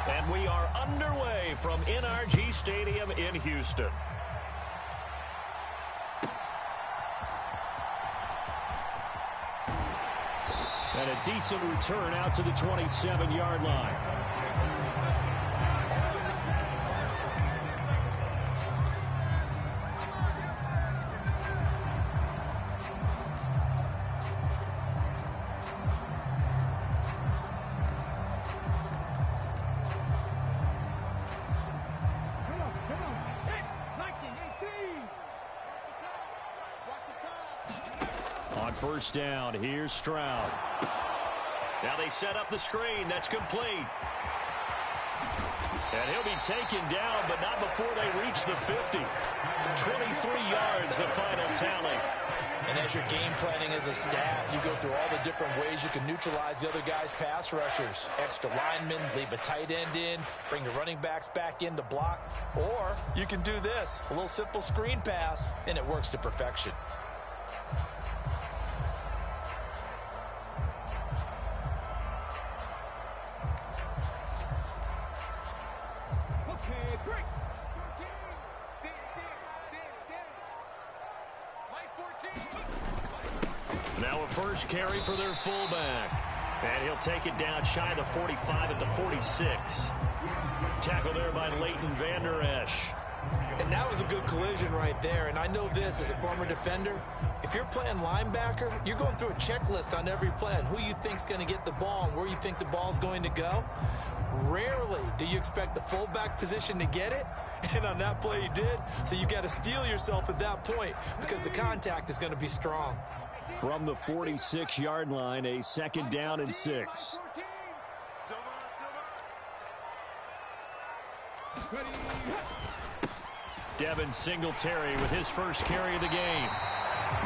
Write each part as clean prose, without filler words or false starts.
And we are underway from NRG Stadium in Houston. And a decent return out to the 27-yard line. On first down, here's Stroud. Now they set up the screen. That's complete. And he'll be taken down, but not before they reach the 50. 23 yards, the final tally. And as you're game planning as a staff, you go through all the different ways you can neutralize the other guy's pass rushers. Extra linemen, leave a tight end in, bring the running backs back in to block. Or you can do this, a little simple screen pass, and it works to perfection. Now a first carry for their fullback. And he'll take it down shy of the 45 at the 46. Tackle there by Leighton Vander Esch. And that was a good collision right there. And I know this as a former defender. If you're playing linebacker, you're going through a checklist on every play on who you think's going to get the ball and where you think the ball's going to go. Rarely do you expect the fullback position to get it. And on that play he did. So you got to steel yourself at that point because the contact is going to be strong. From the 46-yard line, a second down and 6. Devin Singletary with his first carry of the game.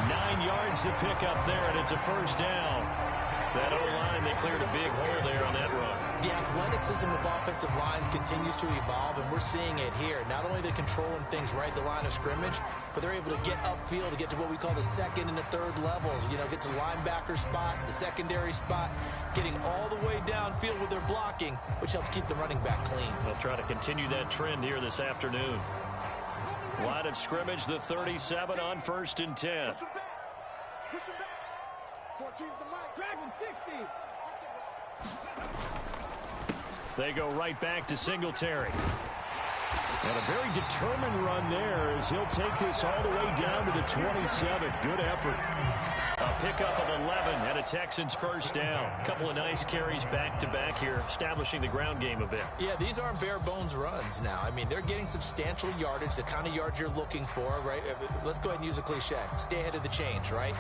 9 yards to pick up there, and it's a first down. That O-line, they cleared a big hole there on that run. The athleticism of offensive lines continues to evolve, and we're seeing it here. Not only are they controlling things right at the line of scrimmage, but they're able to get upfield to get to what we call the second and the third levels. You know, get to linebacker spot, the secondary spot, getting all the way downfield with their blocking, which helps keep the running back clean. They'll try to continue that trend here this afternoon. Line of scrimmage, the 37 on first and 10. Push him back. 14's the mic. Drag him 60. They go right back to Singletary. And a very determined run there as he'll take this all the way down to the 27. Good effort. A pickup of 11 and a Texans first down. A couple of nice carries back-to-back here, establishing the ground game a bit. Yeah, these aren't bare-bones runs now. I mean, they're getting substantial yardage, the kind of yards you're looking for, right? Let's go ahead and use a cliche. Stay ahead of the change, right?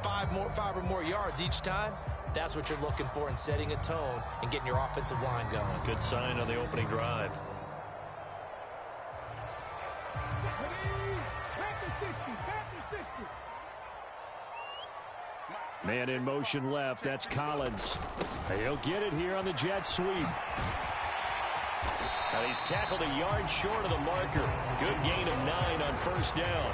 5 or more yards each time. That's what you're looking for in setting a tone and getting your offensive line going. Good sign on the opening drive. Man in motion left. That's Collins. He'll get it here on the jet sweep. And he's tackled a yard short of the marker. Good gain of 9 on first down.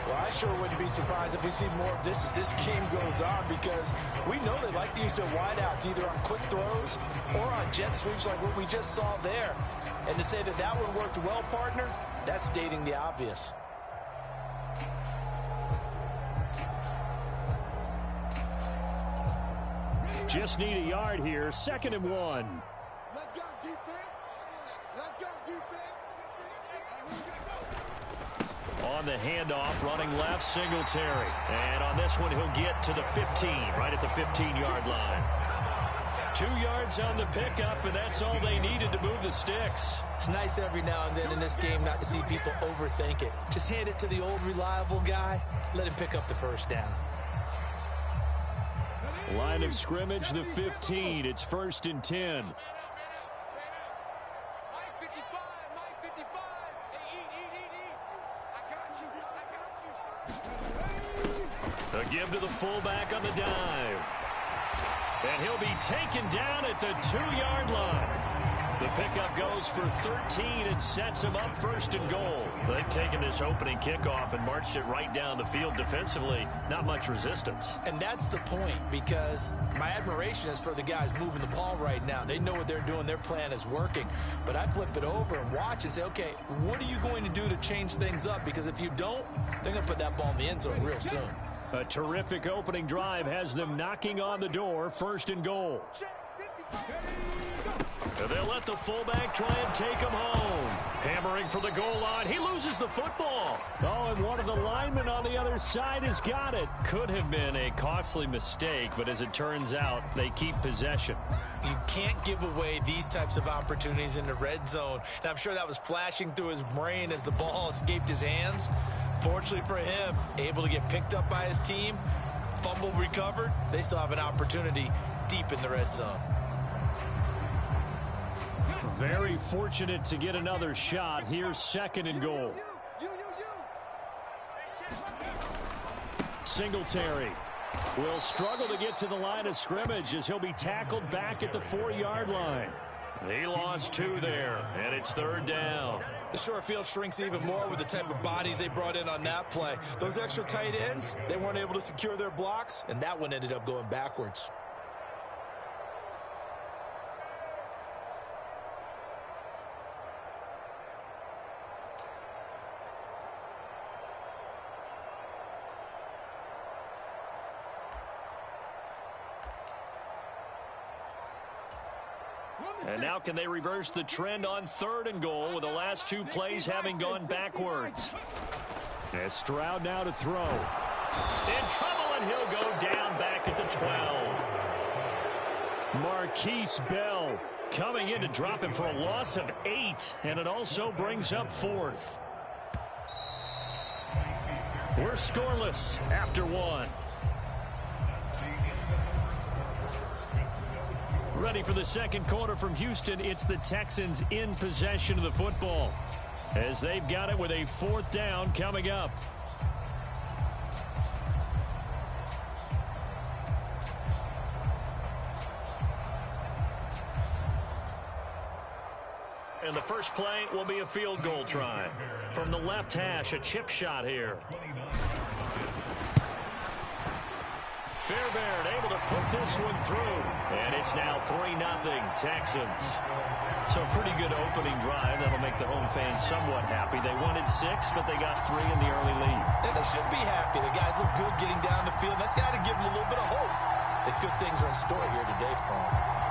Well, I sure wouldn't be surprised if we see more of this as this game goes on, because we know they like to use their wideouts either on quick throws or on jet sweeps like what we just saw there. And to say that that one worked well, partner, that's stating the obvious. Just need a yard here. 2nd and 1. Let's go, defense. Let's go, defense. On the handoff, running left, Singletary. And on this one, he'll get to the 15, right at the 15-yard line. 2 yards on the pickup, and that's all they needed to move the sticks. It's nice every now and then in this game not to see people overthink it. Just hand it to the old reliable guy. Let him pick up the first down. Line of scrimmage, the 15. It's 1st and 10. A give to the fullback on the dive. And he'll be taken down at the 2-yard line. The pickup goes for 13 and sets him up first and goal. They've taken this opening kickoff and marched it right down the field defensively. Not much resistance. And that's the point, because my admiration is for the guys moving the ball right now. They know what they're doing. Their plan is working. But I flip it over and watch and say, okay, what are you going to do to change things up? Because if you don't, they're going to put that ball in the end zone real soon. A terrific opening drive has them knocking on the door, first and goal. And they'll let the fullback try and take him home. Hammering for the goal line. He loses the football. Oh, and one of the linemen on the other side has got it. Could have been a costly mistake, but as it turns out, they keep possession. You can't give away these types of opportunities in the red zone. And I'm sure that was flashing through his brain as the ball escaped his hands. Fortunately for him, able to get picked up by his team, fumble recovered. They still have an opportunity deep in the red zone. Very fortunate to get another shot. Here's second and goal. Singletary will struggle to get to the line of scrimmage as he'll be tackled back at the 4-yard line. He lost 2 there, and it's third down. The short field shrinks even more with the type of bodies they brought in on that play. Those extra tight ends, they weren't able to secure their blocks, and that one ended up going backwards. And now can they reverse the trend on third and goal with the last 2 plays having gone backwards? As Stroud now to throw. In trouble, and he'll go down back at the 12. Marquise Bell coming in to drop him for a loss of 8, and it also brings up 4th. We're scoreless after 1. Ready for the second quarter from Houston. It's the Texans in possession of the football as they've got it with a 4th down coming up. And the first play will be a field goal try. From the left hash, a chip shot here. Fairbairn able to put this one through. And it's now 3-0 Texans. So a pretty good opening drive. That'll make the home fans somewhat happy. They wanted 6, but they got 3 in the early lead. And they should be happy. The guys look good getting down the field. That's got to give them a little bit of hope that good things are in store here today for them.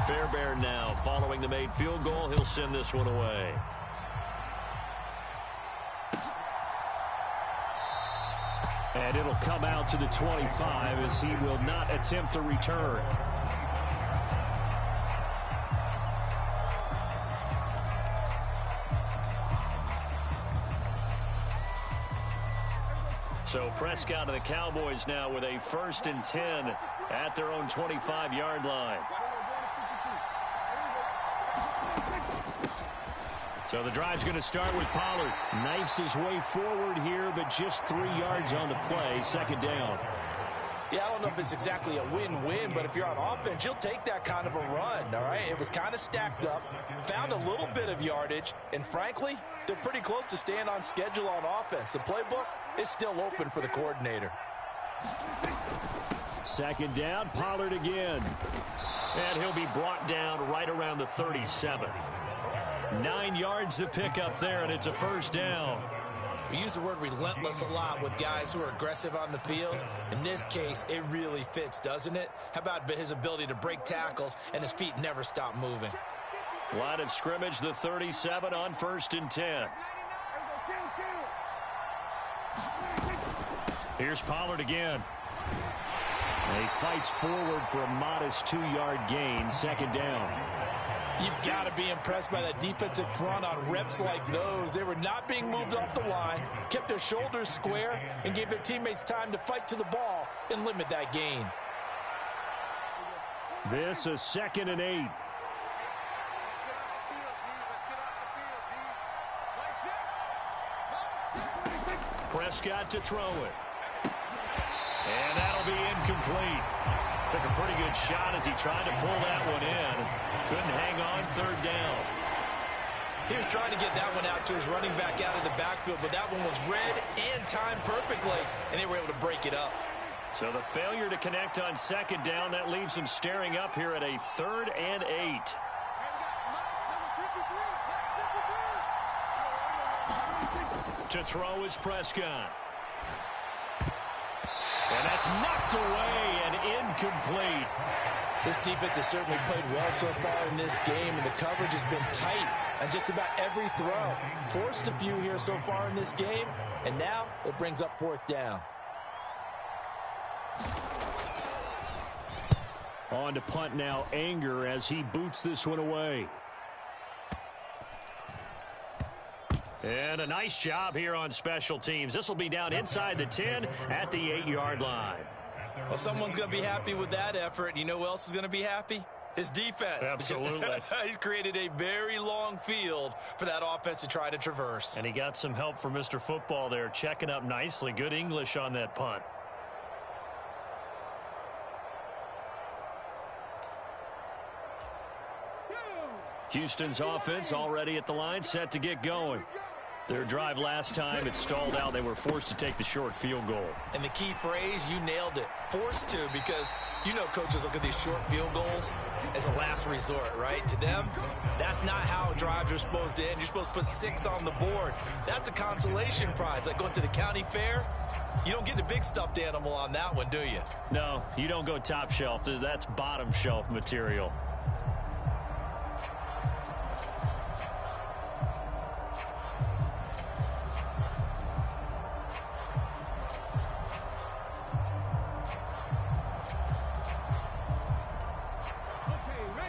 Fairbairn now following the made field goal. He'll send this one away. And it'll come out to the 25 as he will not attempt a return. So Prescott and the Cowboys now with a 1st and 10 at their own 25-yard line. So the drive's going to start with Pollard. Knifes his way forward here, but just 3 yards on the play. Second down. Yeah, I don't know if it's exactly a win-win, but if you're on offense, you'll take that kind of a run, all right? It was kind of stacked up, found a little bit of yardage, and frankly, they're pretty close to staying on schedule on offense. The playbook is still open for the coordinator. Second down, Pollard again. And he'll be brought down right around the 37. 9 yards to pick up there, and it's a first down. We use the word relentless a lot with guys who are aggressive on the field. In this case, it really fits, doesn't it? How about his ability to break tackles and his feet never stop moving? Line of scrimmage, the 37 on 1st and 10. Here's Pollard again. And he fights forward for a modest 2-yard gain. Second down. You've got to be impressed by that defensive front on reps like those. They were not being moved off the line, kept their shoulders square, and gave their teammates time to fight to the ball and limit that gain. This a 2nd and 8. Prescott to throw it. And that'll be incomplete. Took a pretty good shot as he tried to pull that one in. Couldn't hang on, third down. He was trying to get that one out to his running back out of the backfield, but that one was read and timed perfectly, and they were able to break it up. So the failure to connect on second down, that leaves him staring up here at a 3rd and 8. To throw is Prescott. And that's knocked away and incomplete. This defense has certainly played well so far in this game, and the coverage has been tight on just about every throw. Forced a few here so far in this game, and now it brings up 4th down. On to punt now, Anger, as he boots this one away. And a nice job here on special teams. This will be down inside the 10 at the 8-yard line. Well, someone's going to be happy with that effort. You know who else is going to be happy? His defense. Absolutely. He's created a very long field for that offense to try to traverse. And he got some help from Mr. Football there, checking up nicely. Good English on that punt. Houston's offense already at the line, set to get going. Their drive last time, it stalled out. They were forced to take the short field goal. And the key phrase, you nailed it, forced to, because you know coaches look at these short field goals as a last resort, right? To them, that's not how drives are supposed to end. You're supposed to put 6 on the board. That's a consolation prize. Like going to the county fair, you don't get the big stuffed animal on that one, do you? No, you don't go top shelf. That's bottom shelf material.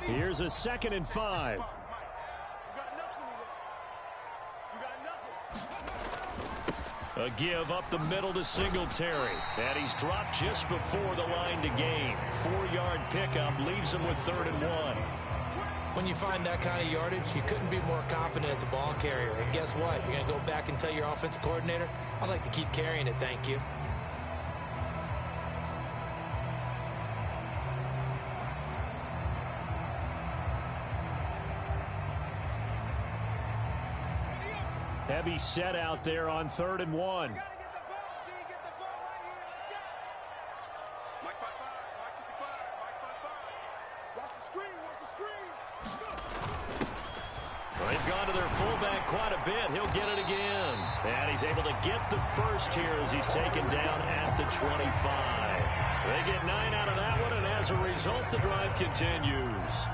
Here's a 2nd and 5. A give up the middle to Singletary. And he's dropped just before the line to gain. 4-yard pickup leaves him with 3rd and 1. When you find that kind of yardage, you couldn't be more confident as a ball carrier. And guess what? You're going to go back and tell your offensive coordinator, I'd like to keep carrying it, thank you. Heavy set out there on 3rd and 1. They've gone to their fullback quite a bit. He'll get it again. And he's able to get the first here as he's taken down at the 25. They get 9 out of that one, and as a result, the drive continues.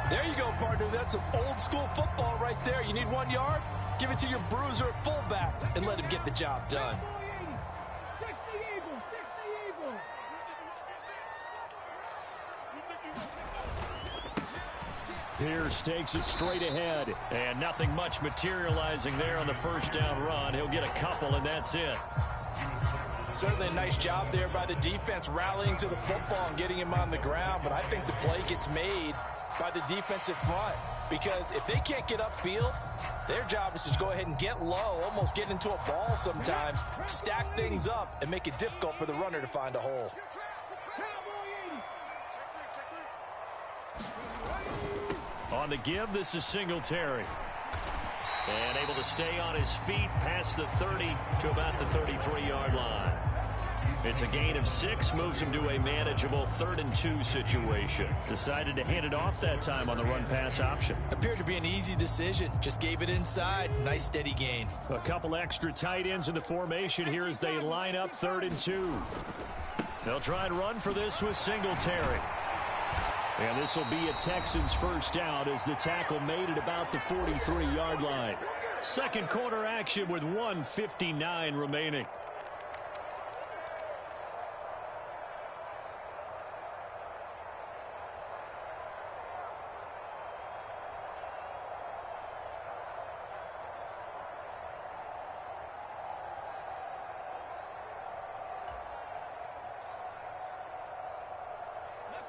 There you go, partner. That's some old-school football right there. You need 1 yard? Give it to your bruiser at fullback and let him get the job done. Pierce takes it straight ahead, and nothing much materializing there on the first down run. He'll get a couple, and that's it. Certainly a nice job there by the defense rallying to the football and getting him on the ground, but I think the play gets made by the defensive front, because if they can't get upfield, their job is to go ahead and get low, almost get into a ball sometimes, stack things up, and make it difficult for the runner to find a hole. On the give, this is Singletary. And able to stay on his feet past the 30 to about the 33-yard line. It's a gain of 6, moves him to a manageable 3rd and 2 situation. Decided to hand it off that time on the run-pass option. Appeared to be an easy decision. Just gave it inside. Nice steady gain. A couple extra tight ends in the formation here as they line up 3rd and 2. They'll try and run for this with Singletary. And this will be a Texans first down as the tackle made at about the 43-yard line. Second quarter action with 1:59 remaining.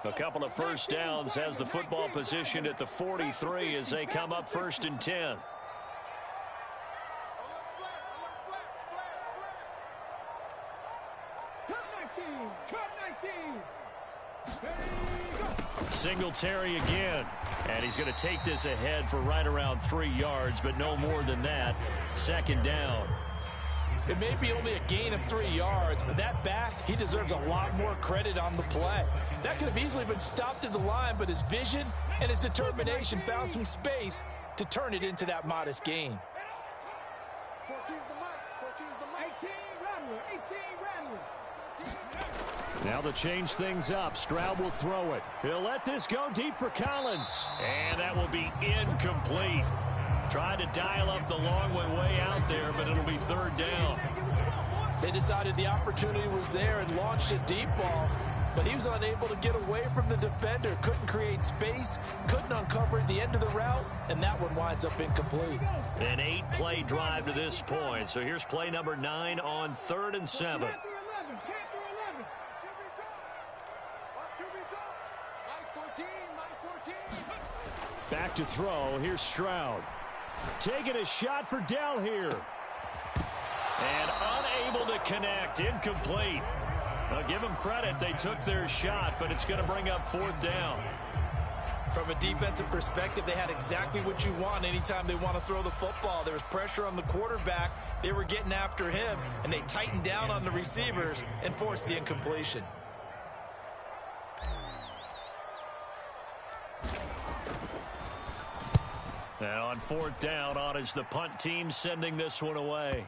A couple of first downs, has the football positioned at the 43 as they come up 1st and 10. Singletary again. And he's going to take this ahead for right around 3 yards, but no more than that. Second down. It may be only a gain of 3 yards, but that back, he deserves a lot more credit on the play. That could have easily been stopped at the line, but his vision and his determination found some space to turn it into that modest gain. 14's the mic. 14's the mic. 18 Rattler. 18 Rattler. Now to change things up, Stroud will throw it. He'll let this go deep for Collins. And that will be incomplete. Tried to dial up the long way out there, but it'll be third down. They decided the opportunity was there and launched a deep ball, but he was unable to get away from the defender. Couldn't create space, couldn't uncover at the end of the route, and that one winds up incomplete. An 8-play drive to this point. So here's play number 9 on 3rd and 7. Back to throw. Here's Stroud. Taking a shot for Dell here. And unable to connect. Incomplete. I'll give them credit. They took their shot, but it's going to bring up 4th down. From a defensive perspective, they had exactly what you want anytime they want to throw the football. There was pressure on the quarterback. They were getting after him, and they tightened down on the receivers and forced the incompletion. Now on 4th down, on is the punt team sending this one away.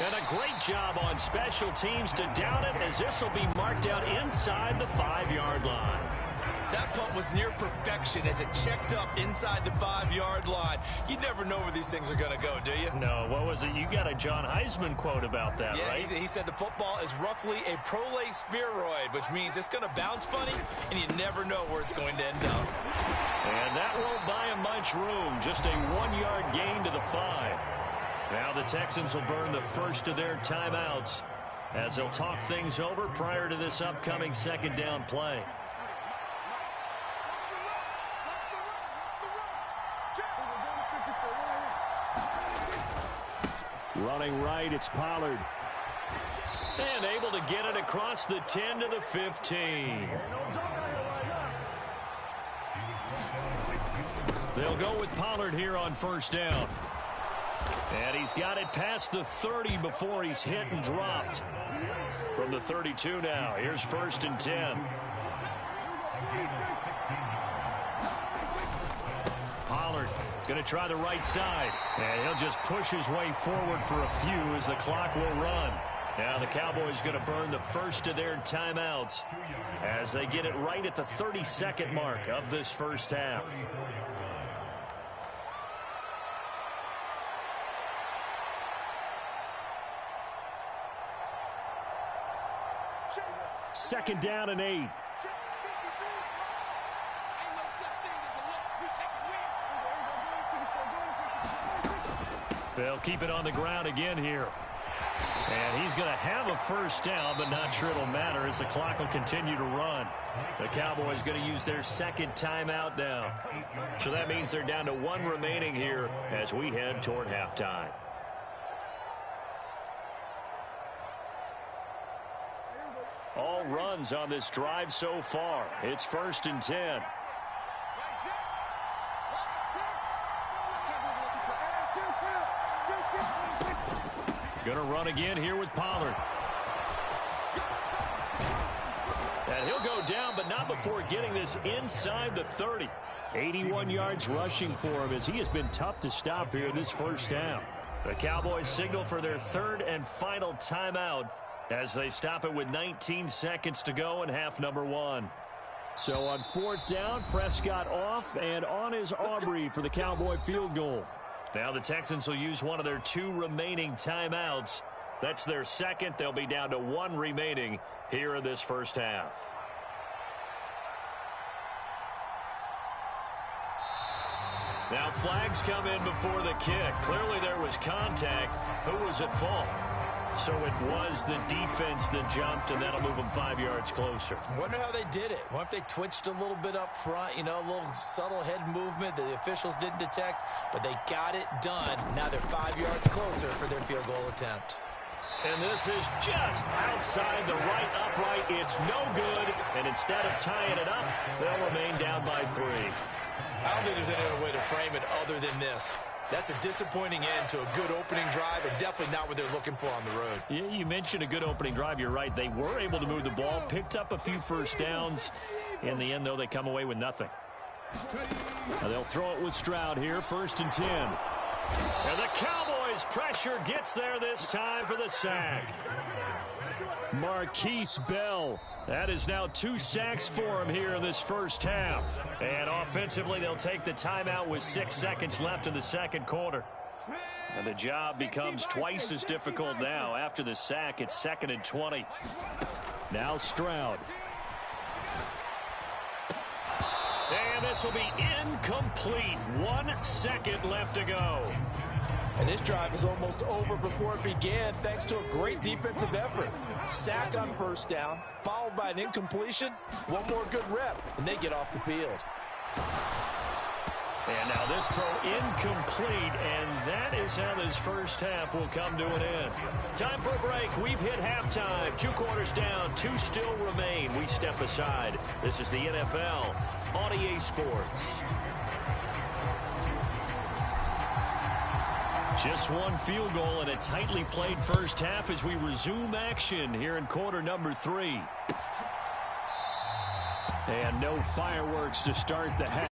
And a great job on special teams to down it, as this will be marked out inside the 5-yard line. That punt was near perfection as it checked up inside the 5-yard line. You never know where these things are going to go, do you? No, what was it? You got a John Heisman quote about that, yeah, right? He said the football is roughly a prolate spheroid, which means it's going to bounce funny, and you never know where it's going to end up. And that won't buy him much room. Just a 1-yard gain to the 5. Now the Texans will burn the first of their timeouts as they'll talk things over prior to this upcoming 2nd down play. Running right, it's Pollard. And able to get it across the 10 to the 15. They'll go with Pollard here on 1st down. And he's got it past the 30 before he's hit and dropped. From the 32 now, here's 1st and 10. Pollard going to try the right side. And he'll just push his way forward for a few as the clock will run. Now the Cowboys going to burn the first of their timeouts as they get it right at the 32nd mark of this first half. Second down and 8. They'll keep it on the ground again here. And he's going to have a 1st down, but not sure it'll matter as the clock will continue to run. The Cowboys going to use their 2nd timeout now. So that means they're down to 1 remaining here as we head toward halftime. All runs on this drive so far. It's 1st and 10. Going to run again here with Pollard. And he'll go down, but not before getting this inside the 30. 81 yards rushing for him as he has been tough to stop here in this first half. The Cowboys signal for their 3rd and final timeout as they stop it with 19 seconds to go in half number 1. So on 4th down, Prescott off, and on is Aubrey for the Cowboy field goal. Now the Texans will use one of their 2 remaining timeouts. That's their 2nd. They'll be down to 1 remaining here in this first half. Now flags come in before the kick. Clearly there was contact. Who was at fault? So it was the defense that jumped, and that'll move them 5 yards closer. I wonder how they did it. I wonder if they twitched a little bit up front, you know, a little subtle head movement that the officials didn't detect, but they got it done. Now they're 5 yards closer for their field goal attempt. And this is just outside the right upright. It's no good. And instead of tying it up, they'll remain down by 3. I don't think there's any other way to frame it other than this. That's a disappointing end to a good opening drive and definitely not what they're looking for on the road. Yeah, you mentioned a good opening drive. You're right. They were able to move the ball, picked up a few first downs. In the end, though, they come away with nothing. Now they'll throw it with Stroud here, 1st and 10. And the Cowboys' pressure gets there this time for the sack. Marquise Bell. That is now 2 sacks for him here in this first half. And offensively, they'll take the timeout with 6 seconds left in the second quarter. And the job becomes twice as difficult now. After the sack, it's 2nd and 20. Now Stroud. And this will be incomplete. 1 second left to go. And this drive is almost over before it began thanks to a great defensive effort. Sack on 1st down, followed by an incompletion. One more good rep, and they get off the field. And now this throw incomplete, and that is how this first half will come to an end. Time for a break. We've hit halftime. 2 quarters down, 2 still remain. We step aside. This is the NFL on EA Sports. Just 1 field goal and a tightly played first half as we resume action here in quarter number 3. And no fireworks to start the half.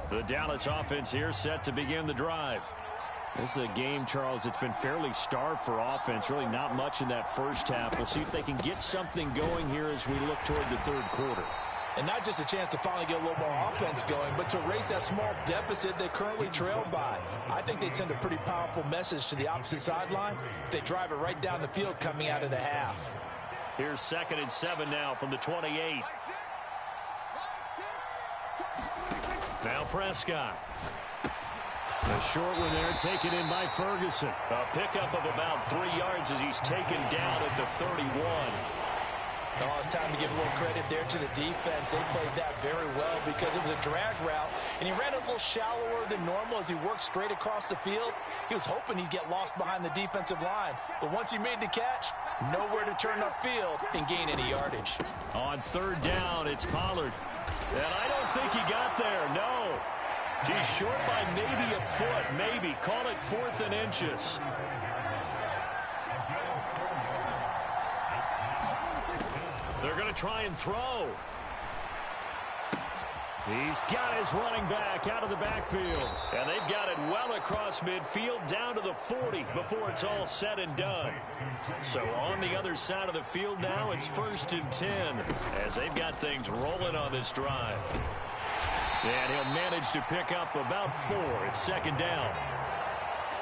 The Dallas offense here set to begin the drive. This is a game, Charles, it's been fairly starved for offense. Really not much in that first half. We'll see if they can get something going here as we look toward the third quarter. And not just a chance to finally get a little more offense going, but to erase that small deficit they currently trailed by. I think they'd send a pretty powerful message to the opposite sideline if they drive it right down the field coming out of the half. Here's 2nd and 7 now from the 28. Now Prescott. A short one there taken in by Ferguson. A pickup of about 3 yards as he's taken down at the 31. Oh, it's time to give a little credit there to the defense. They played that very well because it was a drag route, and he ran a little shallower than normal as he worked straight across the field. He was hoping he'd get lost behind the defensive line, but once he made the catch, nowhere to turn upfield and gain any yardage. On 3rd down, it's Pollard. And I don't think he got there, no. He's short by maybe a foot, maybe. Call it 4th and inches. They're going to try and throw. He's got his running back out of the backfield. And they've got it well across midfield down to the 40 before it's all said and done. So on the other side of the field now, it's 1st and 10 as they've got things rolling on this drive. And he'll manage to pick up about 4. It's 2nd down.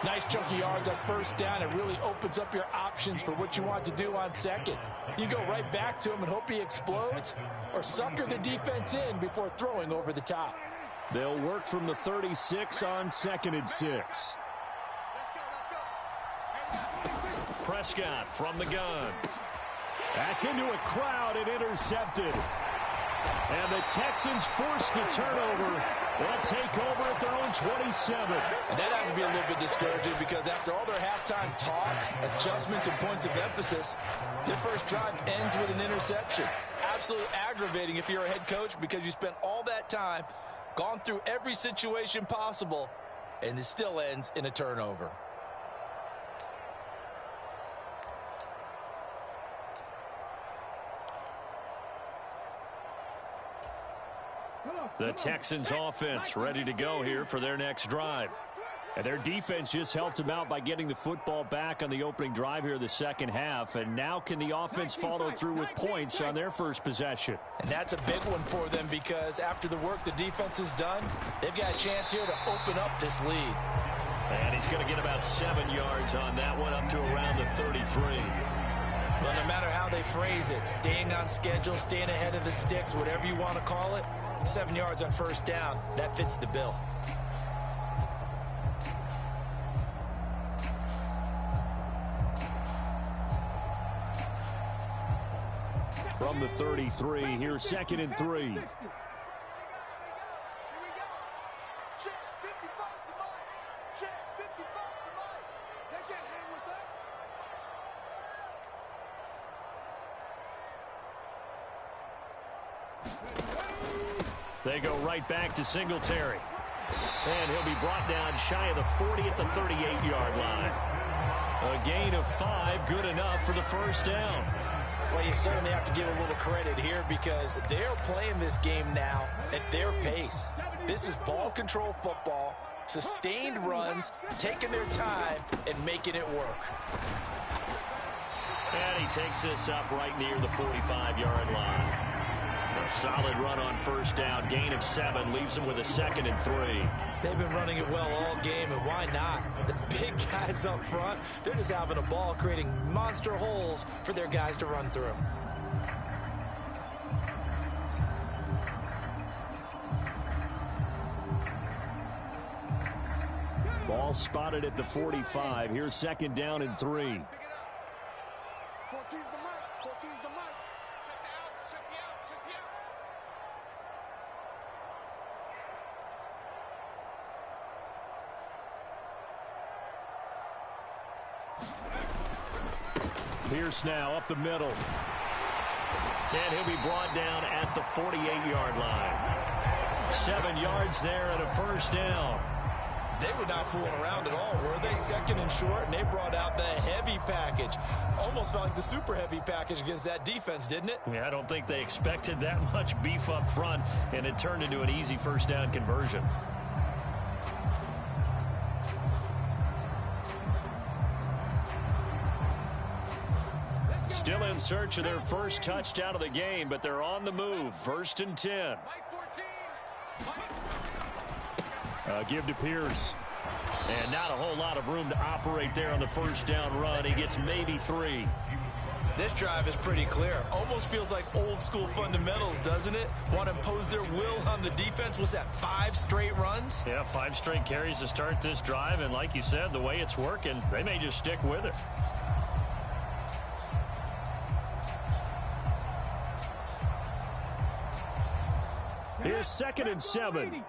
Nice chunky yards on 1st down. It really opens up your options for what you want to do on 2nd. You go right back to him and hope he explodes, or sucker the defense in before throwing over the top. They'll work from the 36 on 2nd and 6. Prescott from the gun. That's into a crowd and intercepted. And the Texans force the turnover. They'll take over at their own 27. And that has to be a little bit discouraging because after all their halftime talk, adjustments, and points of emphasis, their first drive ends with an interception. Absolutely aggravating if you're a head coach because you spent all that time, gone through every situation possible, and it still ends in a turnover. The Texans offense ready to go here for their next drive. And their defense just helped them out by getting the football back on the opening drive here in the 2nd half. And now can the offense follow through with points on their first possession? And that's a big one for them because after the work the defense has done, they've got a chance here to open up this lead. And he's going to get about 7 yards on that one, up to around the 33. Well, no matter how they phrase it, staying on schedule, staying ahead of the sticks, whatever you want to call it, 7 yards on 1st down, that fits the bill. From the 33, here's 2nd and 3. They go right back to Singletary. And he'll be brought down shy of the 40 at the 38-yard line. A gain of 5, good enough for the 1st down. Well, you certainly have to give a little credit here because they're playing this game now at their pace. This is ball control football, sustained runs, taking their time, and making it work. And he takes this up right near the 45-yard line. A solid run on 1st down. Gain of 7 leaves him with a 2nd and 3. They've been running it well all game, and why not? The big guys up front, they're just having a ball, creating monster holes for their guys to run through. Ball spotted at the 45. Here's 2nd down and 3. 14's the mic. 14's the mic. Check the outs. Check the outs. Check the outs. Pierce now up the middle. And he'll be brought down at the 48-yard line. 7 yards there and a 1st down. They were not fooling around at all, were they? 2nd and short, and they brought out the heavy package. Almost felt like the super heavy package against that defense, didn't it? Yeah, I don't think they expected that much beef up front, and it turned into an easy 1st down conversion. Still in search of their first touchdown of the game, but they're on the move. 1st and 10. Give to Pierce. And not a whole lot of room to operate there on the first down run. He gets maybe 3. This drive is pretty clear. Almost feels like old school fundamentals, doesn't it? Want to impose their will on the defense. Was that 5 straight runs? Yeah, 5 straight carries to start this drive. And like you said, the way it's working, they may just stick with it. Here's 2nd and 7.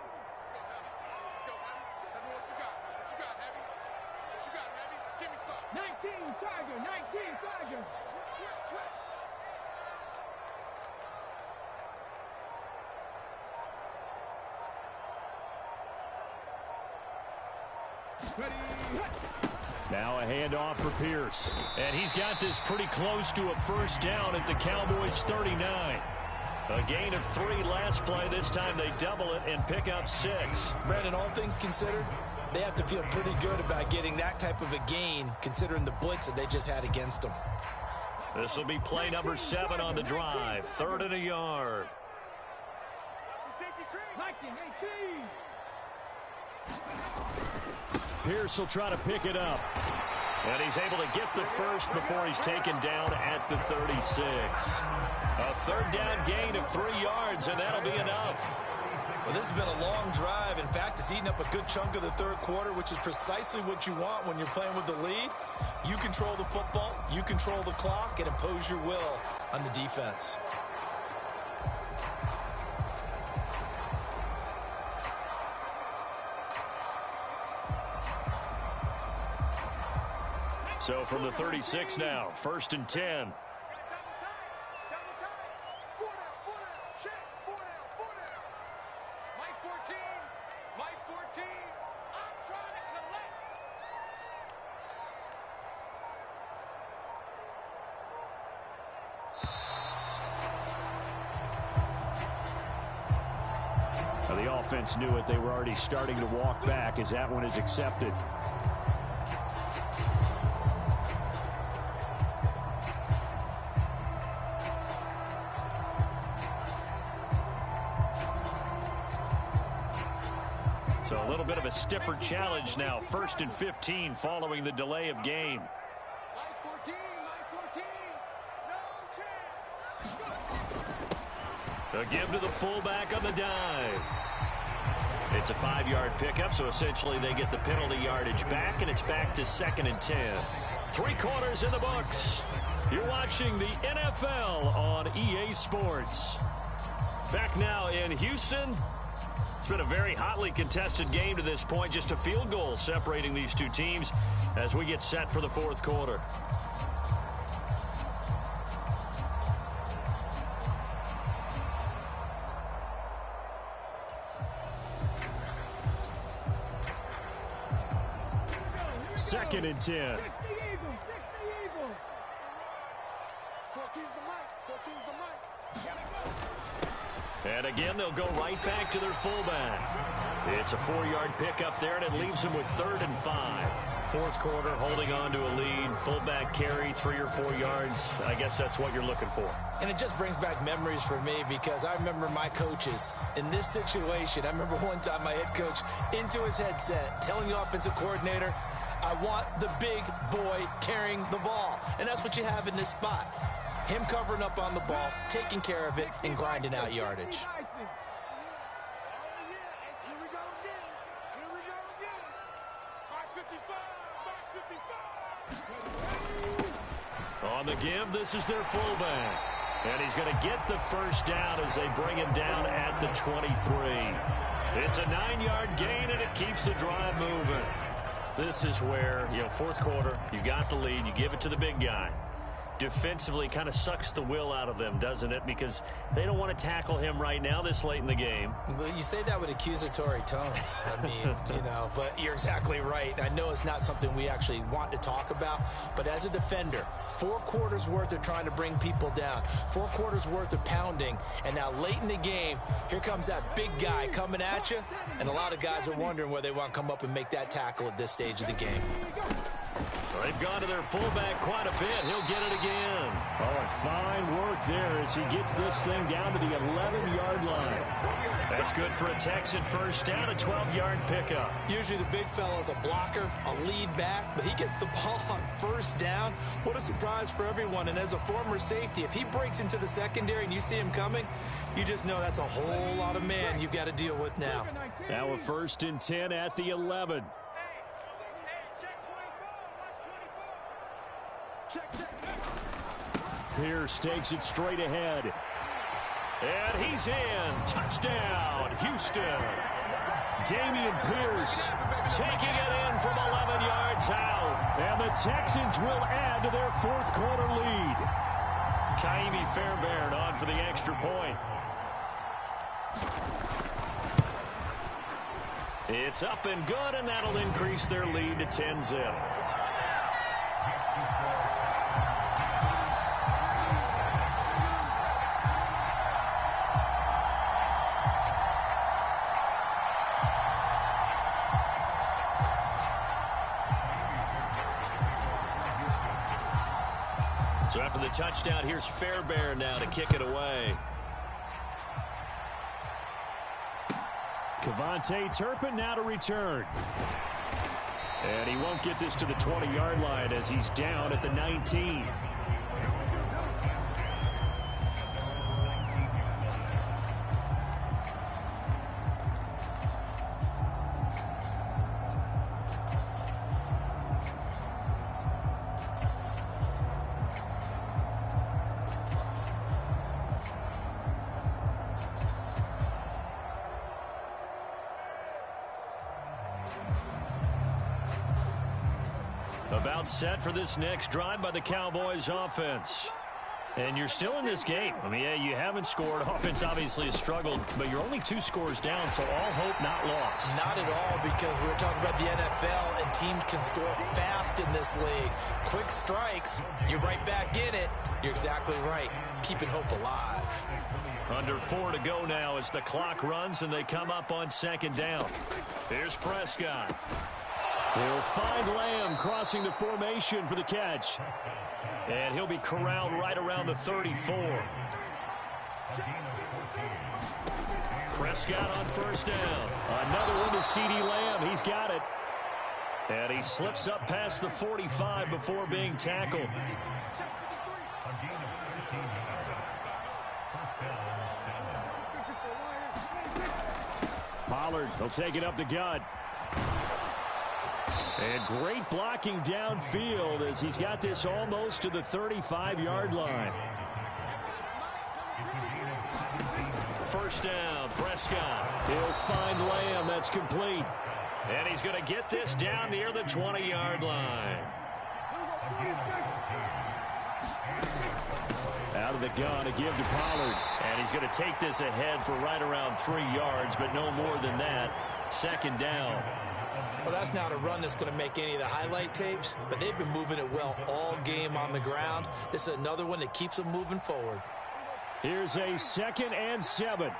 Now a handoff for Pierce. And he's got this pretty close to a first down at the Cowboys' 39. A gain of 3 last play. This time they double it and pick up 6. Brandon, all things considered, they have to feel pretty good about getting that type of a gain, considering the blitz that they just had against them. This will be play number 7 on the drive. 3rd and a yard. Pierce will try to pick it up. And he's able to get the first before he's taken down at the 36. A 3rd down gain of 3 yards, and that'll be enough. Well, this has been a long drive. In fact, it's eaten up a good chunk of the 3rd quarter, which is precisely what you want when you're playing with the lead. You control the football, you control the clock, and impose your will on the defense. So from the 36 now, 1st and 10. The offense knew it. They were already starting to walk back as that one is accepted. So a little bit of a stiffer challenge now. 1st and 15 following the delay of game. A give to the fullback on the dive. It's a 5-yard pickup, so essentially they get the penalty yardage back, and it's back to 2nd and 10. 3 quarters in the books. You're watching the NFL on EA Sports. Back now in Houston. It's been a very hotly contested game to this point. Just a field goal separating these two teams as we get set for the 4th quarter. Second and 10. And again, they'll go right back to their fullback. It's a 4-yard pickup there, and it leaves them with 3rd and 5. 4th quarter, holding on to a lead. Fullback carry, 3 or 4 yards. I guess that's what you're looking for. And it just brings back memories for me because I remember my coaches in this situation. I remember one time my head coach into his headset telling the offensive coordinator, I want the big boy carrying the ball. And that's what you have in this spot. Him covering up on the ball, taking care of it, and grinding out yardage. On the give, this is their fullback. And he's going to get the first down as they bring him down at the 23. It's a 9-yard gain, and it keeps the drive moving. This is where, 4th quarter, you got the lead, you give it to the big guy. Defensively kind of sucks the will out of them, doesn't it? Because they don't want to tackle him right now this late in the game. Well, you say that with accusatory tones. I mean, but you're exactly right. I know it's not something we actually want to talk about, but as a defender, 4 quarters worth of trying to bring people down, 4 quarters worth of pounding, and now late in the game, here comes that big guy coming at you, and a lot of guys are wondering where they want to come up and make that tackle at this stage of the game. They've gone to their fullback quite a bit. He'll get it again. Oh, fine work there as he gets this thing down to the 11-yard line. That's good for a Texan first down, a 12-yard pickup. Usually the big fella's a blocker, a lead back, but he gets the ball on first down. What a surprise for everyone. And as a former safety, if he breaks into the secondary and you see him coming, you just know that's a whole lot of man you've got to deal with now. Now a 1st and 10 at the 11. Pierce takes it straight ahead. And he's in. Touchdown, Houston. Damian Pierce taking it in from 11 yards out. And the Texans will add to their 4th quarter lead. Kaimi Fairbairn on for the extra point. It's up and good, and that'll increase their lead to 10-0. So after the touchdown, here's Fairbairn now to kick it away. Kevontae Turpin now to return. And he won't get this to the 20-yard line as he's down at the 19. About set for this next drive by the Cowboys offense. And you're still in this game. I mean, yeah, you haven't scored. Offense obviously has struggled, but you're only 2 scores down, so all hope not lost. Not at all, because we're talking about the NFL, and teams can score fast in this league. Quick strikes, you're right back in it. You're exactly right. Keeping hope alive. Under 4 to go now as the clock runs and they come up on 2nd down. Here's Prescott. He'll find Lamb crossing the formation for the catch. And he'll be corralled right around the 34. Prescott on 1st down. Another one to CeeDee Lamb. He's got it. And he slips up past the 45 before being tackled. Pollard, he'll take it up the gut. And great blocking downfield as he's got this almost to the 35-yard line. 1st down, Prescott. He'll find Lamb. That's complete. And he's going to get this down near the 20-yard line. Out of the gun to give to Pollard. And he's going to take this ahead for right around 3 yards, but no more than that. 2nd down. Well, that's not a run that's going to make any of the highlight tapes, but they've been moving it well all game on the ground. This is another one that keeps them moving forward. Here's a 2nd and 7.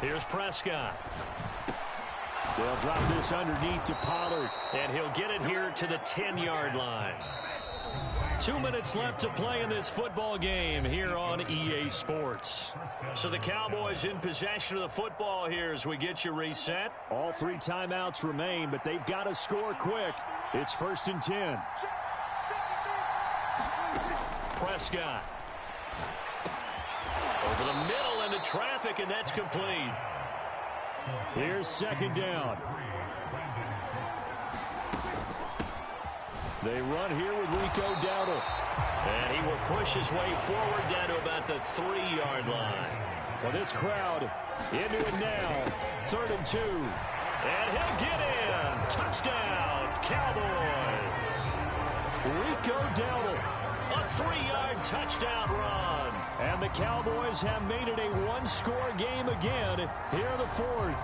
Here's Prescott. They'll drop this underneath to Pollard, and he'll get it here to the 10-yard line. 2 minutes left to play in this football game here on EA Sports. So the Cowboys in possession of the football here as we get you reset. All 3 timeouts remain, but they've got to score quick. It's 1st and 10. Prescott. Over the middle into traffic, and that's complete. Here's 2nd down. They run here with Rico Dowdle. And he will push his way forward down to about the 3-yard line. For this crowd, into it now. 3rd and 2. And he'll get in. Touchdown, Cowboys. Rico Dowdle. A 3-yard touchdown run. And the Cowboys have made it a 1-score game again here in the 4th.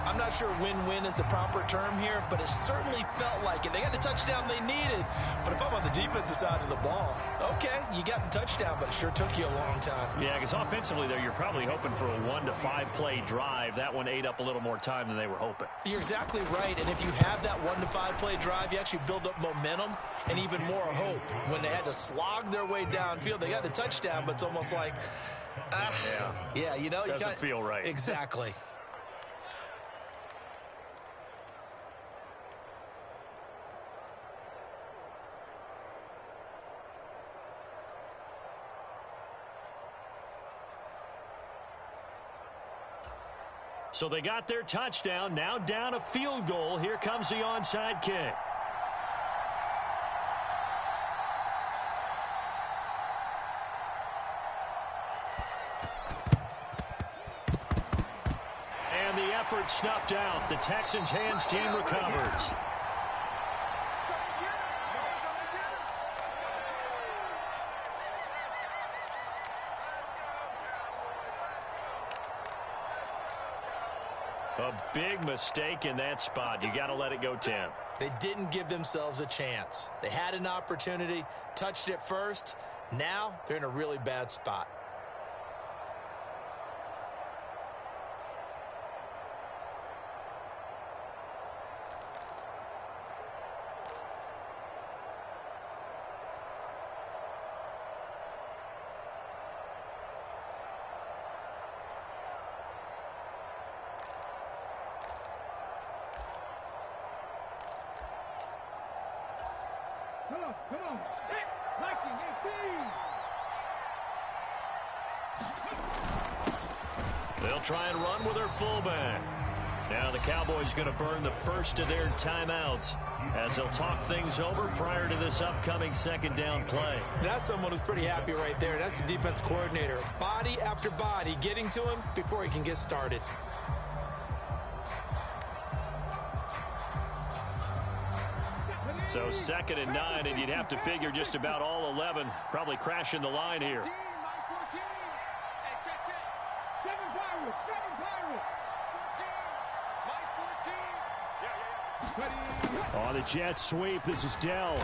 I'm not sure win-win is the proper term here, but it certainly felt like it. They got the touchdown they needed, but if I'm on the defensive side of the ball, okay, you got the touchdown, but it sure took you a long time. Yeah, because offensively there, you're probably hoping for a 1 to 5 play drive. That one ate up a little more time than they were hoping. You're exactly right, and if you have that 1 to 5 play drive, you actually build up momentum and even more hope. When they had to slog their way downfield, they got the touchdown, but it's almost like, yeah, you know, doesn't feel right. Exactly. So they got their touchdown, now down a field goal. Here comes the onside kick. And the effort snuffed out. The Texans' hands team recovers. A big mistake in that spot. You got to let it go, Tim. They didn't give themselves a chance. They had an opportunity, touched it first. Now they're in a really bad spot. Come on, set, Viking 18. They'll try and run with their fullback. Now the Cowboys going to burn the first of their timeouts as they'll talk things over prior to this upcoming second down play. That's someone who's pretty happy right there. That's the defense coordinator. Body after body getting to him before he can get started. So 2nd and 9, and you'd have to figure just about all 11 probably crashing the line here. On the jet sweep, this is Dell.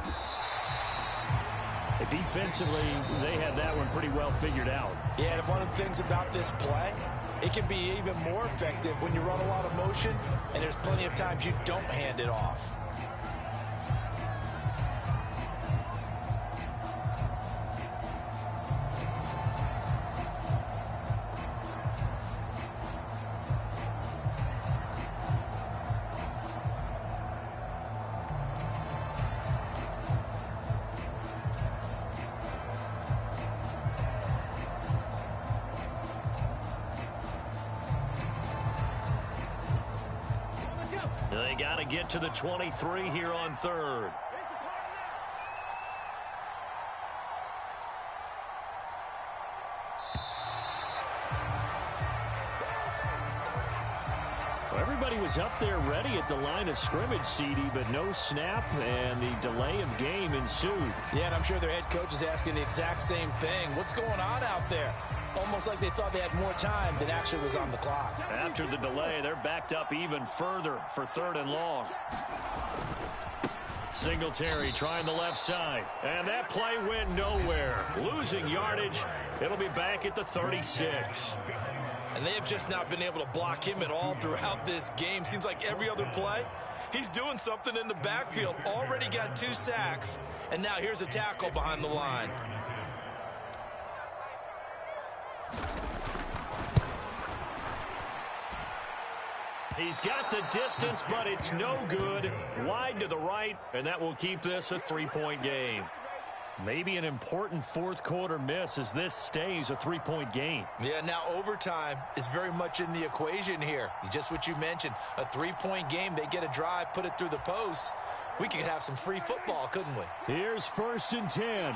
Defensively, they had that one pretty well figured out. Yeah, and one of the things about this play, it can be even more effective when you run a lot of motion, and there's plenty of times you don't hand it off. They got to get to the 23 here on 3rd. Well, everybody was up there ready at the line of scrimmage, CD, but no snap, and the delay of game ensued. Yeah, and I'm sure their head coach is asking the exact same thing. What's going on out there? Almost like they thought they had more time than actually was on the clock. After the delay, they're backed up even further for 3rd and long. Singletary trying the left side. And that play went nowhere. Losing yardage. It'll be back at the 36. And they have just not been able to block him at all throughout this game. Seems like every other play, he's doing something in the backfield. Already got 2 sacks. And now here's a tackle behind the line. He's got the distance, but it's no good. Wide to the right, and that will keep this a 3-point game. Maybe an important 4th quarter miss as this stays a 3-point game. Yeah, now overtime is very much in the equation here. Just what you mentioned, a 3-point game. They get a drive, put it through the posts. We could have some free football, couldn't we? Here's 1st and 10.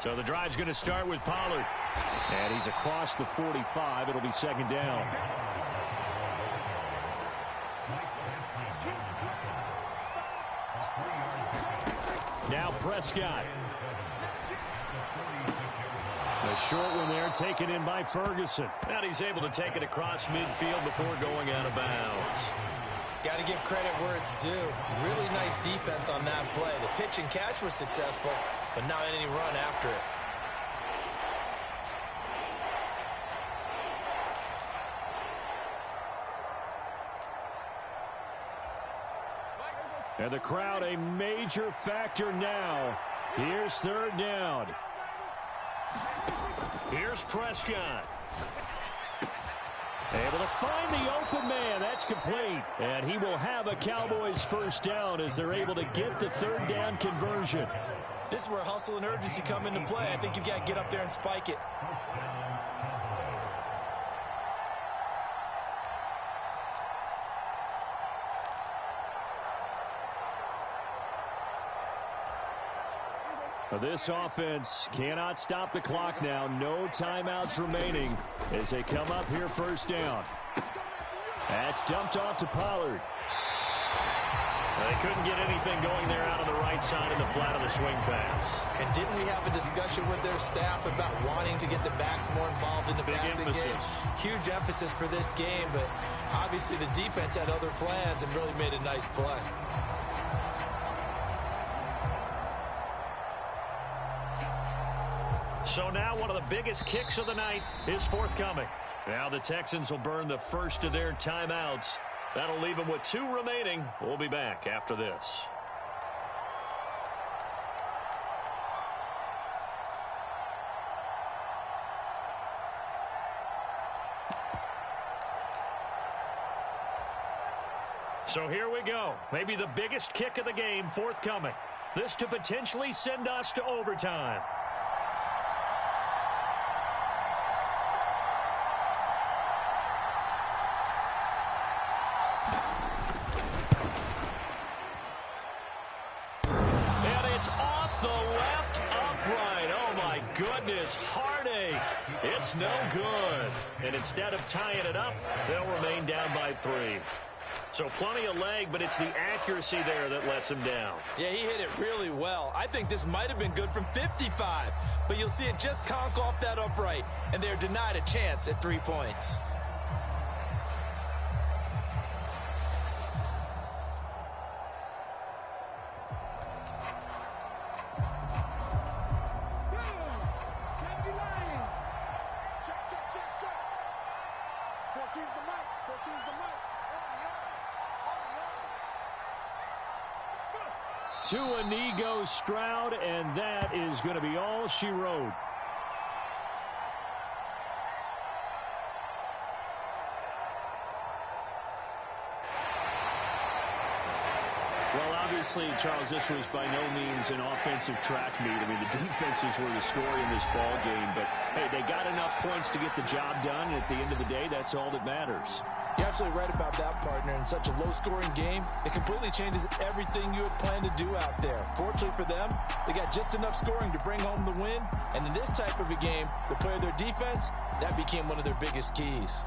So the drive's going to start with Pollard. And he's across the 45. It'll be 2nd down. Now Prescott. A short one there taken in by Ferguson. And he's able to take it across midfield before going out of bounds. Got to give credit where it's due. Really nice defense on that play. The pitch and catch was successful, but not any run after it. And the crowd a major factor now. Here's third down. Here's Prescott. Able to find the open man. That's complete. And he will have a Cowboys first down as they're able to get the third down conversion. This is where hustle and urgency come into play. I think you've got to get up there and spike it. This offense cannot stop the clock now. No timeouts remaining as they come up here first down. That's dumped off to Pollard. They couldn't get anything going there out on the right side of the flat of the swing pass. And didn't we have a discussion with their staff about wanting to get the backs more involved in the passing game? Huge emphasis for this game, but obviously the defense had other plans and really made a nice play. So now one of the biggest kicks of the night is forthcoming. Now the Texans will burn the first of their timeouts. That'll leave them with 2 remaining. We'll be back after this. So here we go. Maybe the biggest kick of the game forthcoming. This to potentially send us to overtime. Goodness, heartache. It's no good. And instead of tying it up, they'll remain down by 3. So plenty of leg, but it's the accuracy there that lets him down. Yeah, he hit it really well. I think this might have been good from 55, but you'll see it just conk off that upright, and they're denied a chance at 3 points. To a knee goes Stroud, and that is going to be all she wrote. Well, obviously, Charles, this was by no means an offensive track meet. I mean, the defenses were the story in this ball game, but hey, they got enough points to get the job done, and at the end of the day, that's all that matters. You're absolutely right about that, partner. In such a low-scoring game, it completely changes everything you had planned to do out there. Fortunately for them, they got just enough scoring to bring home the win. And in this type of a game, the play of their defense, that became one of their biggest keys.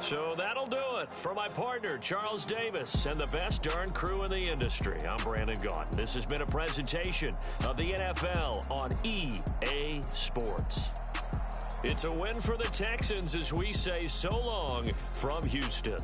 So that'll do it for my partner, Charles Davis, and the best darn crew in the industry. I'm Brandon Gaudin. This has been a presentation of the NFL on EA Sports. It's a win for the Texans as we say so long from Houston.